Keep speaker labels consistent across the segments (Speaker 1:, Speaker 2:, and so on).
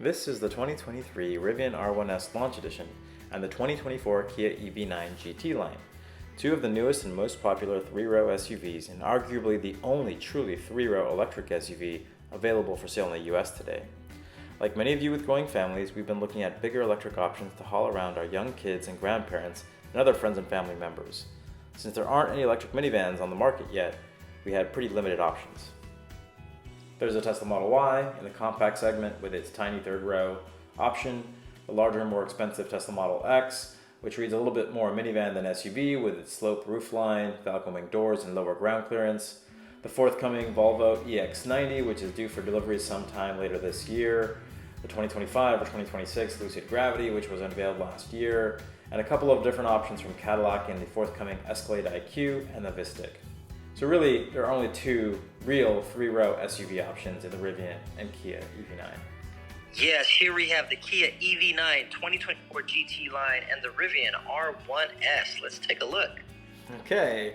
Speaker 1: This is the 2023 Rivian R1S Launch Edition and the 2024 Kia EV9 GT line, two of the newest and most popular three-row SUVs and arguably the only truly three-row electric SUV available for sale in the US today. Like many of you with growing families, we've been looking at bigger electric options to haul around our young kids and grandparents and other friends and family members. Since there aren't any electric minivans on the market yet, we had pretty limited options. There's a Tesla Model Y in the compact segment with its tiny third row option, the larger and more expensive Tesla Model X, which reads a little bit more minivan than SUV with its sloped roofline, Falcon wing doors, and lower ground clearance, the forthcoming Volvo EX90, which is due for delivery sometime later this year, the 2025 or 2026 Lucid Gravity, which was unveiled last year, and a couple of different options from Cadillac in the forthcoming Escalade IQ and the Vistic. So really, there are only two real three-row SUV options in the Rivian and Kia EV9.
Speaker 2: Yes, here we have the Kia EV9 2024 GT line and the Rivian R1S. Let's take a look.
Speaker 1: Okay.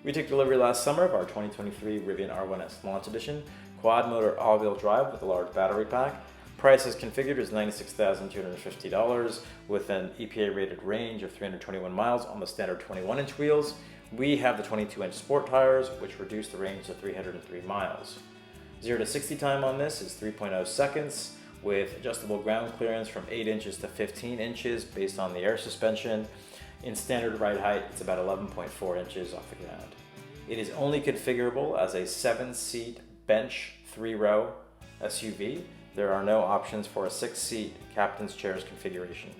Speaker 1: We took delivery last summer of our 2023 Rivian R1S Launch Edition, quad-motor all-wheel drive with a large battery pack. Price as configured is $96,250 with an EPA-rated range of 321 miles on the standard 21-inch wheels. We have the 22-inch sport tires, which reduce the range to 303 miles. 0 to 60 time on this is 3.0 seconds, with adjustable ground clearance from 8 inches to 15 inches based on the air suspension. In standard ride height, it's about 11.4 inches off the ground. It is only configurable as a 7-seat bench 3-row SUV. There are no options for a 6-seat captain's chairs configuration.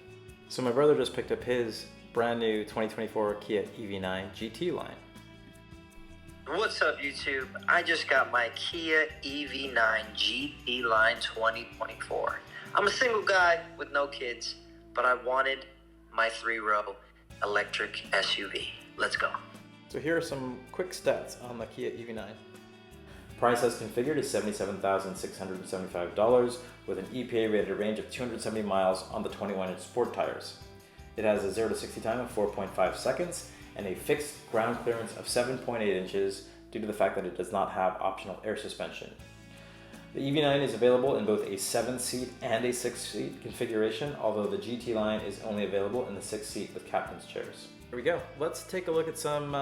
Speaker 1: So my brother just picked up his brand new 2024 Kia EV9 GT line.
Speaker 2: What's up, YouTube? I just got my Kia EV9 GT line 2024. I'm a single guy with no kids, but I wanted my three-row electric SUV. Let's go.
Speaker 1: So here are some quick stats on the Kia EV9. Price as configured is $77,675 with an EPA-rated range of 270 miles on the 21-inch sport tires. It has a 0 to 60 time of 4.5 seconds and a fixed ground clearance of 7.8 inches due to the fact that it does not have optional air suspension. The EV9 is available in both a 7-seat and a 6-seat configuration, although the GT line is only available in the 6-seat with captain's chairs. Here we go. Let's take a look at some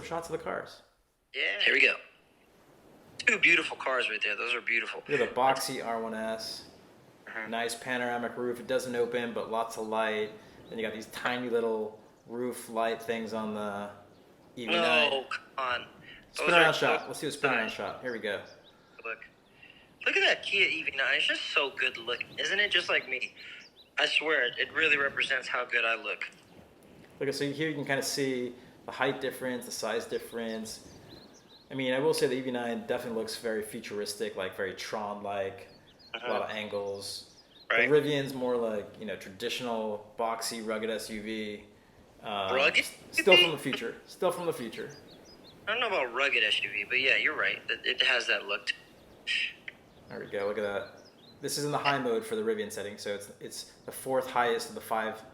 Speaker 1: shots of the cars.
Speaker 2: Yeah, here we go. Two beautiful cars right there. Those are beautiful.
Speaker 1: Look at the boxy R1S. Nice panoramic roof. It doesn't open, but lots of light. Then you got these tiny little roof light things on the EV9.
Speaker 2: No, come on.
Speaker 1: Spin around shot. Let's do a spin around shot. Here we go.
Speaker 2: Look at that Kia EV9. It's just so good looking, isn't it? Just like me. I swear, it really represents how good I look.
Speaker 1: Look, so here you can kind of see the height difference, the size difference. I mean, I will say the EV9 definitely looks very futuristic, like very Tron-like, a lot of angles.
Speaker 2: Right.
Speaker 1: The Rivian's more like, traditional, boxy, rugged SUV.
Speaker 2: Rugged?
Speaker 1: Still from the future. Still from the future.
Speaker 2: I don't know about rugged SUV, but yeah, you're right. It has that look.
Speaker 1: There we go. Look at that. This is in the high mode for the Rivian setting, so it's the fourth highest of the 5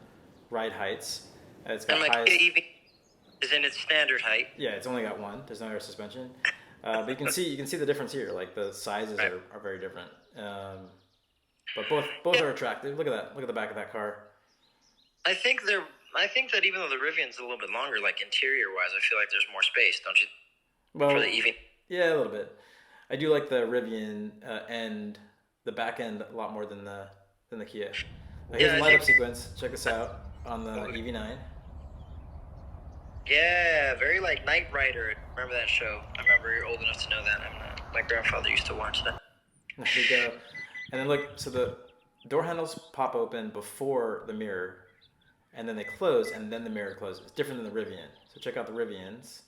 Speaker 1: ride heights. It's got
Speaker 2: and my Kia EV is in its standard height.
Speaker 1: Yeah, it's only got one. There's no air suspension. But you can see the difference here. Like the sizes are very different. But both are attractive. Look at that. Look at the back of that car.
Speaker 2: I think that even though the Rivian's a little bit longer, like interior-wise, I feel like there's more space, don't you?
Speaker 1: Well,
Speaker 2: for the EV.
Speaker 1: Yeah, a little bit. I do like the Rivian end, the back end, a lot more than the Kia. Here's a light-up sequence. Check this out on the EV9.
Speaker 2: Yeah, very like Knight Rider. Remember that show? I remember you're old enough to know that. My grandfather used to watch that.
Speaker 1: There you go. And then look, so the door handles pop open before the mirror, and then they close, and then the mirror closes. It's different than the Rivian. So check out the Rivians.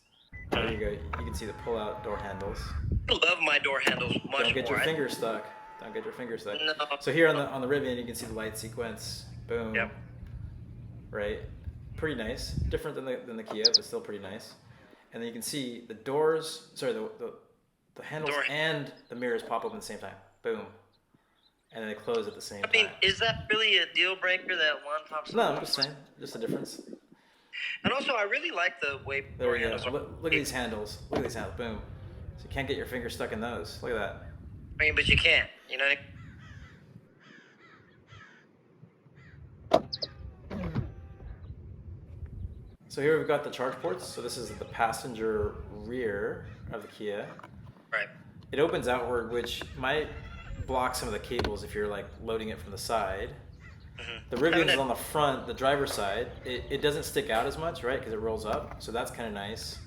Speaker 1: There you go. You can see the pull-out door handles.
Speaker 2: I love my door handles much more.
Speaker 1: Don't get your finger stuck. Don't get your finger stuck.
Speaker 2: No.
Speaker 1: So here on the Rivian, you can see the light sequence. Boom.
Speaker 2: Yep.
Speaker 1: Right. Pretty nice. Different than the Kia, but still pretty nice. And then you can see the doors. Sorry, the handles and the mirrors pop open at the same time. Boom. And then they close at the same time.
Speaker 2: I mean, is that really a deal breaker that one pops up?
Speaker 1: No, I'm just saying. Just a difference.
Speaker 2: And also, I really like the way
Speaker 1: there we go. Look at these handles. Look at these handles. Boom. So you can't get your finger stuck in those. Look at that.
Speaker 2: I mean, but you can't. You know what I mean?
Speaker 1: So here we've got the charge ports. So this is the passenger rear of the Kia.
Speaker 2: Right.
Speaker 1: It opens outward, which might block some of the cables if you're like loading it from the side. The Rivian is on the front, the driver's side. It doesn't stick out as much, right? Because it rolls up. So that's kind of nice.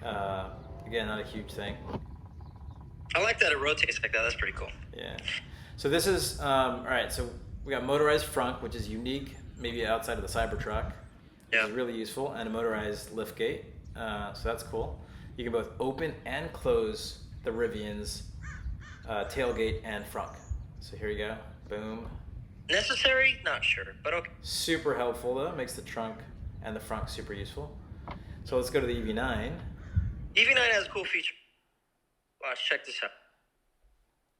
Speaker 1: Again, not a huge thing.
Speaker 2: I like that it rotates like that. That's pretty cool.
Speaker 1: Yeah. So this is, all right, so we got motorized front, which is unique, maybe outside of the Cybertruck, which is really useful, and a motorized lift gate. So that's cool. You can both open and close the Rivian's tailgate and front. So here you go. Boom.
Speaker 2: Necessary? Not sure, but okay.
Speaker 1: Super helpful though. Makes the trunk and the front super useful. So let's go to the EV9.
Speaker 2: EV9 has a cool feature. Watch, check this out.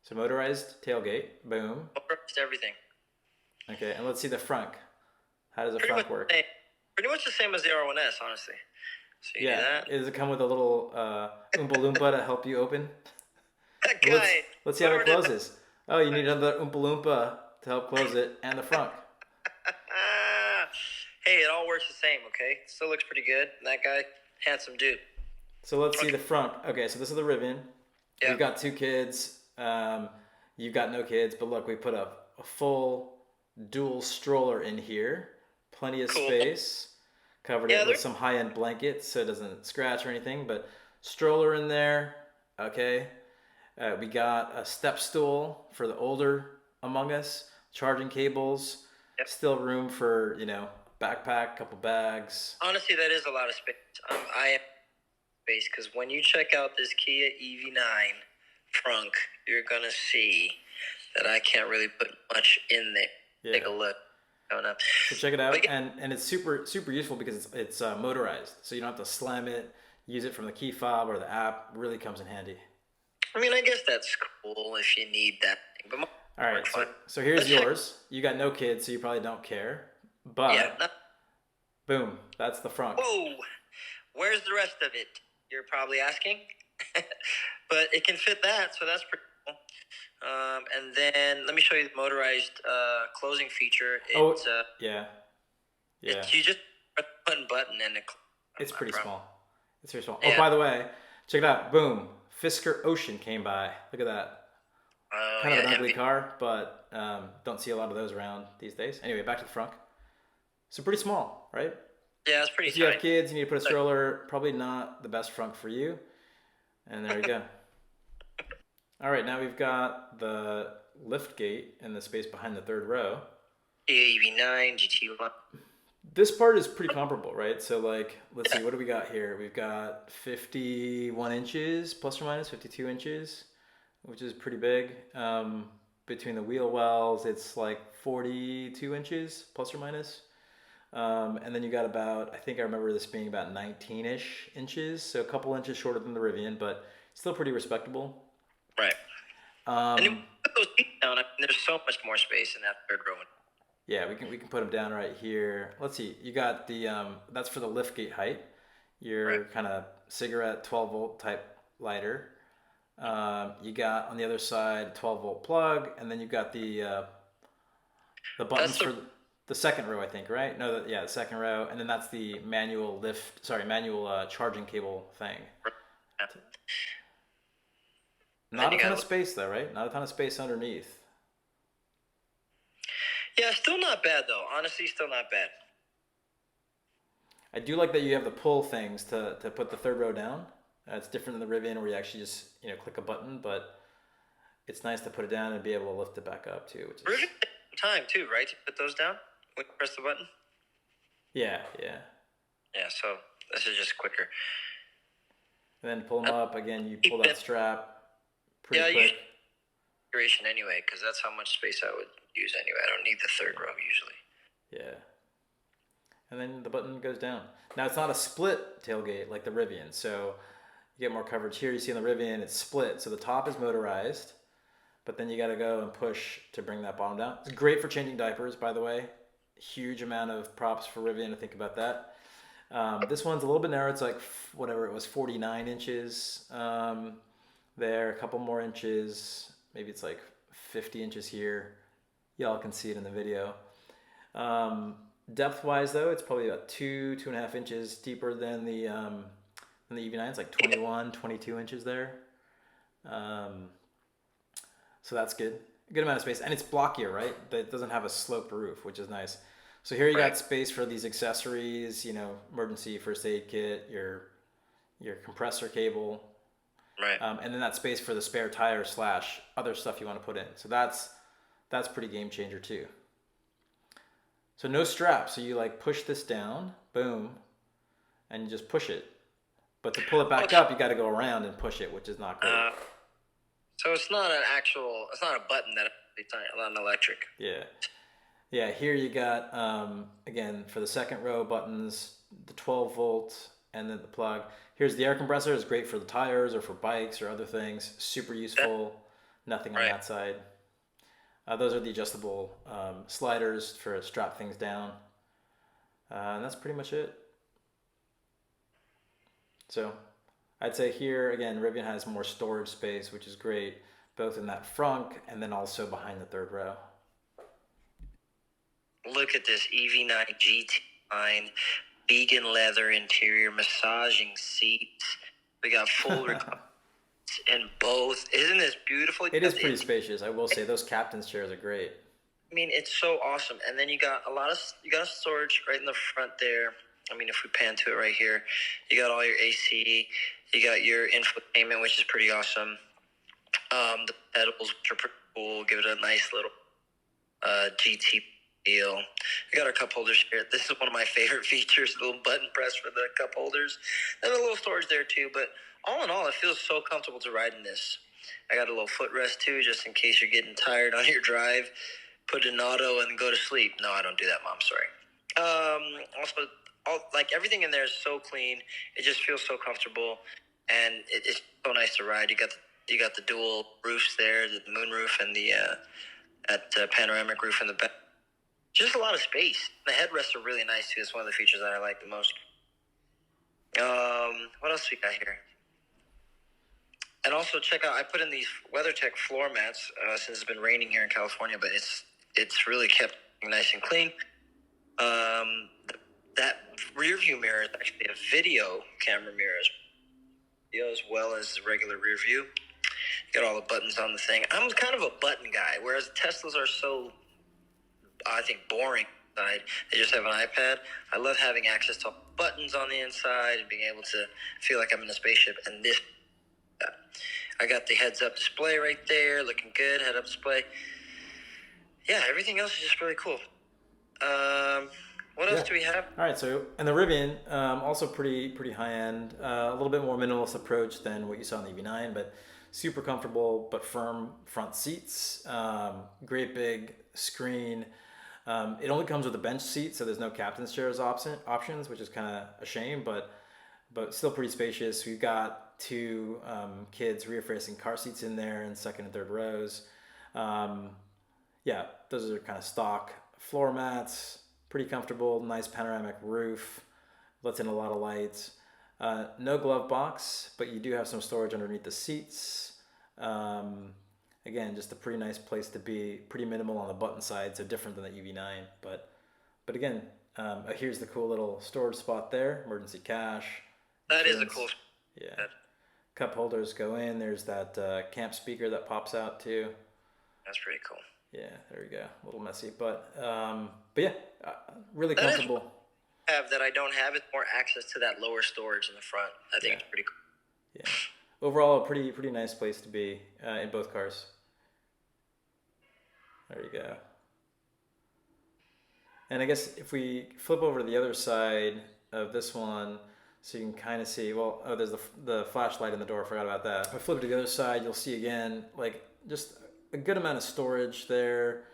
Speaker 1: So motorized tailgate. Boom.
Speaker 2: Motorized everything.
Speaker 1: Okay, and let's see the front. How does the
Speaker 2: Pretty
Speaker 1: front
Speaker 2: much
Speaker 1: work?
Speaker 2: Pretty much the same as the R1S, honestly. So you do that.
Speaker 1: Does it come with a little Oompa Loompa to help you open?
Speaker 2: That guy.
Speaker 1: Let's see how it closes. Oh, you need another Oompa Loompa to help close it, and the front.
Speaker 2: Hey, it all works the same, okay? Still looks pretty good. That guy, handsome dude.
Speaker 1: So let's see the front. Okay, so this is the Rivian.
Speaker 2: Yeah.
Speaker 1: We've got 2 kids. You've got no kids, but look, we put a full dual stroller in here. Plenty of space. Covered it with some high-end blankets so it doesn't scratch or anything, but stroller in there. Okay. We got a step stool for the older among us. Charging cables.
Speaker 2: Yep.
Speaker 1: Still room for, backpack, couple bags.
Speaker 2: Honestly, that is a lot of space. I am space because when you check out this Kia EV9 trunk, you're gonna see that I can't really put much in there. Yeah. Take a look. Coming up.
Speaker 1: So check it out, and it's super useful because it's motorized, so you don't have to slam it. Use it from the key fob or the app. Really comes in handy.
Speaker 2: I mean, I guess that's cool if you need that thing. But
Speaker 1: all right, so here's yours. You got no kids, so you probably don't care. But boom, that's the front.
Speaker 2: Whoa, where's the rest of it? You're probably asking. But it can fit that, so that's pretty cool. And then let me show you the motorized closing feature. It's,
Speaker 1: yeah.
Speaker 2: You just press the button and
Speaker 1: it's pretty small. It's very small. Oh, by the way, check it out. Boom. Fisker Ocean came by. Look at that. Kind of an ugly car, but don't see a lot of those around these days. Anyway, back to the front. So pretty small, right?
Speaker 2: Yeah, it's pretty
Speaker 1: If you have kids, you need to put a stroller. Probably not the best front for you. And there you go. All right, now we've got the lift gate and the space behind the third row.
Speaker 2: EV9, GT line.
Speaker 1: This part is pretty comparable, right? So like, let's see, what do we got here? We've got 51 inches, plus or minus 52 inches, which is pretty big. Between the wheel wells, it's like 42 inches, plus or minus. And then you got about, I think I remember this being about 19-ish inches, so a couple inches shorter than the Rivian, but still pretty respectable.
Speaker 2: Right. And then we put those seats down. I mean, there's so much more space in that third row.
Speaker 1: Yeah, we can put them down right here. Let's see. You got the that's for the lift gate height. Your kind of cigarette 12-volt type lighter. You got on the other side 12-volt plug, and then you've got the buttons for the second row, I think, right? No, the second row, and then that's the manual charging cable thing.
Speaker 2: Yeah.
Speaker 1: Not a ton of space though, right? Not a ton of space underneath.
Speaker 2: Yeah, still not bad though. Honestly, still not bad.
Speaker 1: I do like that you have the pull things to put the third row down. It's different than the Rivian where you actually just click a button, but it's nice to put it down and be able to lift it back up too. Which is
Speaker 2: Rivian takes time too, right? To put those down when you press the button.
Speaker 1: Yeah.
Speaker 2: Yeah, so this is just quicker.
Speaker 1: And then pull them up again. You pull that strap. Pretty quick.
Speaker 2: Use configuration anyway, because that's how much space I would use anyway. I don't need the third row usually.
Speaker 1: Yeah. And then the button goes down. Now it's not a split tailgate like the Rivian, so you get more coverage here. You see on the Rivian, it's split. So the top is motorized, but then you got to go and push to bring that bottom down. It's great for changing diapers, by the way. Huge amount of props for Rivian to think about that. This one's a little bit narrow. It's like, whatever it was, 49 inches there, a couple more inches. Maybe it's like 50 inches here. Y'all can see it in the video. Depth-wise, though, it's probably about 2.5 inches deeper than the EV9. It's like 21, 22 inches there. Um, so that's good. Good amount of space, and it's blockier, right? It doesn't have a sloped roof, which is nice. So here you
Speaker 2: Right.
Speaker 1: got space for these accessories, emergency first aid kit, your compressor cable,
Speaker 2: Right.
Speaker 1: and then that space for the spare tire slash other stuff you want to put in. So that's pretty game changer too. So no strap. So you like push this down, boom, and you just push it. But to pull it back
Speaker 2: Okay.
Speaker 1: up, you got to go around and push it, which is not great.
Speaker 2: So it's not it's not a button that it's not an electric.
Speaker 1: Yeah. Yeah, here you got, again, for the second row buttons, the 12 volt and then the plug. Here's the air compressor. It's great for the tires or for bikes or other things. Super useful. Nothing on
Speaker 2: Right.
Speaker 1: that side. Those are the adjustable sliders for strap things down. And that's pretty much it. So I'd say here, again, Rivian has more storage space, which is great, both in that front and then also behind the third row.
Speaker 2: Look at this EV9 GT line, vegan leather interior, massaging seats. We got full in both. Isn't this beautiful?
Speaker 1: It is pretty spacious, I will say. Those captain's chairs are great.
Speaker 2: I mean, it's so awesome. And then you got storage right in the front there. I mean, if we pan to it right here, you got all your AC. You got your infotainment, which is pretty awesome. The pedals, which are pretty cool, give it a nice little GT feel. We got our cup holders here. This is one of my favorite features, the little button press for the cup holders. And a little storage there too, but all in all, it feels so comfortable to ride in this. I got a little footrest too, just in case you're getting tired on your drive. Put it in auto and go to sleep. No, I don't do that, Mom. Sorry. Also, like everything in there is so clean. It just feels so comfortable, and it's so nice to ride. You got the dual roofs there, the moon roof and the panoramic roof in the back. Just a lot of space. The headrests are really nice too. It's one of the features that I like the most. What else we got here? And also check out, I put in these WeatherTech floor mats since it's been raining here in California, but it's really kept nice and clean. That rear view mirror is actually a video camera mirror as well as regular rear view. You got all the buttons on the thing. I'm kind of a button guy, whereas Teslas are so, I think, boring inside. They just have an iPad. I love having access to buttons on the inside and being able to feel like I'm in a spaceship. And this, I got the heads-up display right there, looking good, head-up display. Yeah, everything else is just really cool. What else do we have?
Speaker 1: All right, so and the Rivian, also pretty high end, a little bit more minimalist approach than what you saw in the EV9, but super comfortable but firm front seats. Great big screen. It only comes with a bench seat, so there's no captain's chairs options, which is kind of a shame, but still pretty spacious. We've got two kids rear-facing car seats in there in second and third rows. Yeah, those are kind of stock floor mats. Pretty comfortable, nice panoramic roof, lets in a lot of light. No glove box, but you do have some storage underneath the seats. Again, just a pretty nice place to be. Pretty minimal on the button side, so different than the EV9. But again, here's the cool little storage spot there. Emergency cash.
Speaker 2: That is a cool.
Speaker 1: Yeah. Cup holders go in. There's that camp speaker that pops out too.
Speaker 2: That's pretty cool.
Speaker 1: Yeah, there we go. A little messy, but yeah, really comfortable.
Speaker 2: Have that I don't have it more access to that lower storage in the front. I think it's pretty cool.
Speaker 1: Yeah, overall, a pretty nice place to be in both cars. There you go. And I guess if we flip over to the other side of this one, so you can kind of see. Well, oh, there's the flashlight in the door. I forgot about that. If I flip to the other side, you'll see again, like just a good amount of storage there.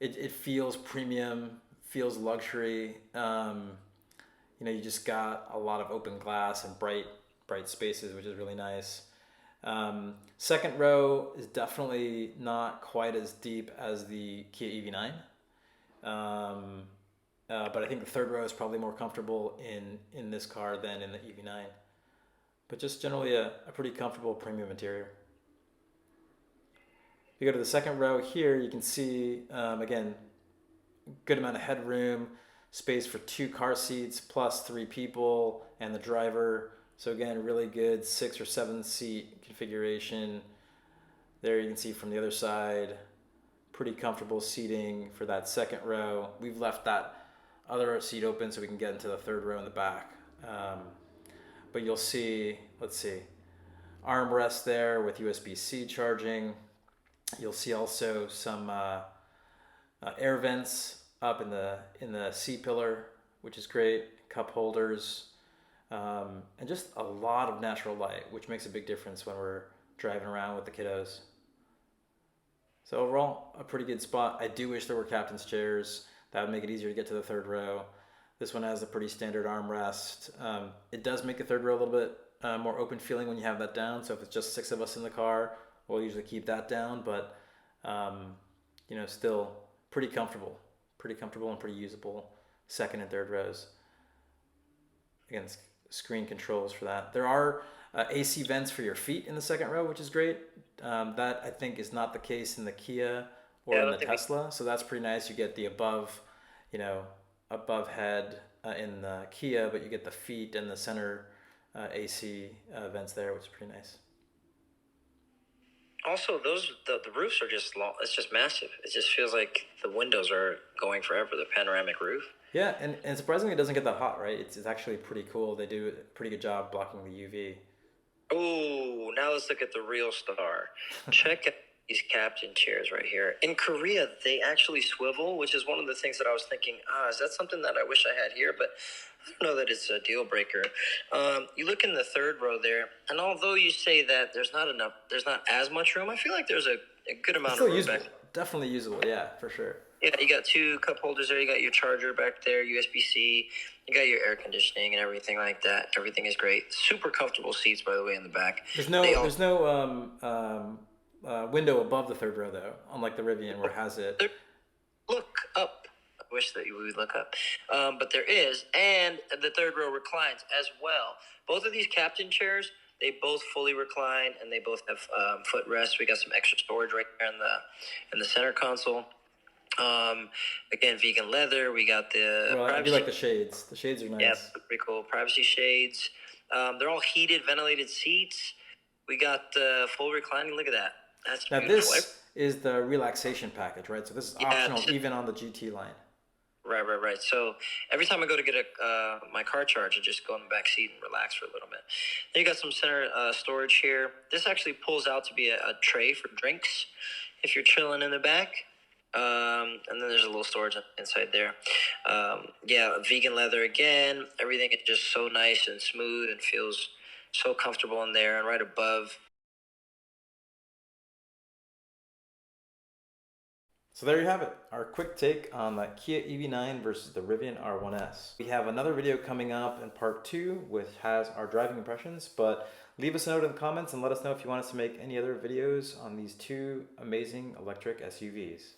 Speaker 1: It feels premium, feels luxury. You just got a lot of open glass and bright spaces, which is really nice. Second row is definitely not quite as deep as the Kia EV9. But I think the third row is probably more comfortable in this car than in the EV9. But just generally a pretty comfortable premium interior. If you go to the second row here, you can see, again, good amount of headroom, space for 2 car seats plus 3 people and the driver. So again, really good 6 or 7 seat configuration. There you can see from the other side, pretty comfortable seating for that second row. We've left that other seat open so we can get into the third row in the back. But you'll see, let's see, armrest there with USB-C charging. You'll see also some air vents up in the seat pillar, which is great. Cup holders, and just a lot of natural light, which makes a big difference when we're driving around with the kiddos. So overall, a pretty good spot. I do wish there were captain's chairs. That would make it easier to get to the third row. This one has a pretty standard armrest. It does make the third row a little bit more open feeling when you have that down. So if it's just 6 of us in the car, we'll usually keep that down. But you know, still pretty comfortable and pretty usable second and third rows. Again, screen controls for that. There are AC vents for your feet in the second row, which is great. That I think is not the case in the Kia or in the Tesla. So that's pretty nice. You get the above head in the Kia, but you get the feet and the center AC vents there, which is pretty nice.
Speaker 2: Also, the roofs are just long. It's just massive. It just feels like the windows are going forever. The panoramic roof.
Speaker 1: Yeah, and surprisingly, it doesn't get that hot, right? It's actually pretty cool. They do a pretty good job blocking the UV.
Speaker 2: Oh, now let's look at the real star. Check out these captain chairs right here. In Korea, they actually swivel, which is one of the things that I was thinking, is that something that I wish I had here? But I don't know that it's a deal breaker. You look in the third row there, and although you say that there's not as much room, I feel like there's a good amount of room
Speaker 1: usable.
Speaker 2: back.
Speaker 1: Definitely usable, yeah, for sure.
Speaker 2: Yeah, you got 2 cup holders there. You got your charger back there, USB-C. You got your air conditioning and everything like that. Everything is great. Super comfortable seats, by the way, in the back.
Speaker 1: There's no window above the third row though, unlike the Rivian where it has it.
Speaker 2: Look up. I wish that you would look up, but there is, and the third row reclines as well. Both of these captain chairs, they both fully recline, and they both have footrests. We got some extra storage right there in the center console. Again, vegan leather. We got the
Speaker 1: privacy. I do like the shades. The shades are nice.
Speaker 2: Yeah, pretty cool. Privacy shades. They're all heated, ventilated seats. We got full reclining. Look at that. That's
Speaker 1: now
Speaker 2: beautiful.
Speaker 1: This is the relaxation package, right? So this is optional even on the GT line.
Speaker 2: Right. So every time I go to get my car charged, I just go in the back seat and relax for a little bit. Then you got some center storage here. This actually pulls out to be a tray for drinks if you're chilling in the back. And then there's a little storage inside there. Vegan leather again. Everything is just so nice and smooth and feels so comfortable in there. And right above.
Speaker 1: So there you have it, our quick take on the Kia EV9 versus the Rivian R1S. We have another video coming up in part 2, which has our driving impressions, but leave us a note in the comments and let us know if you want us to make any other videos on these 2 amazing electric SUVs.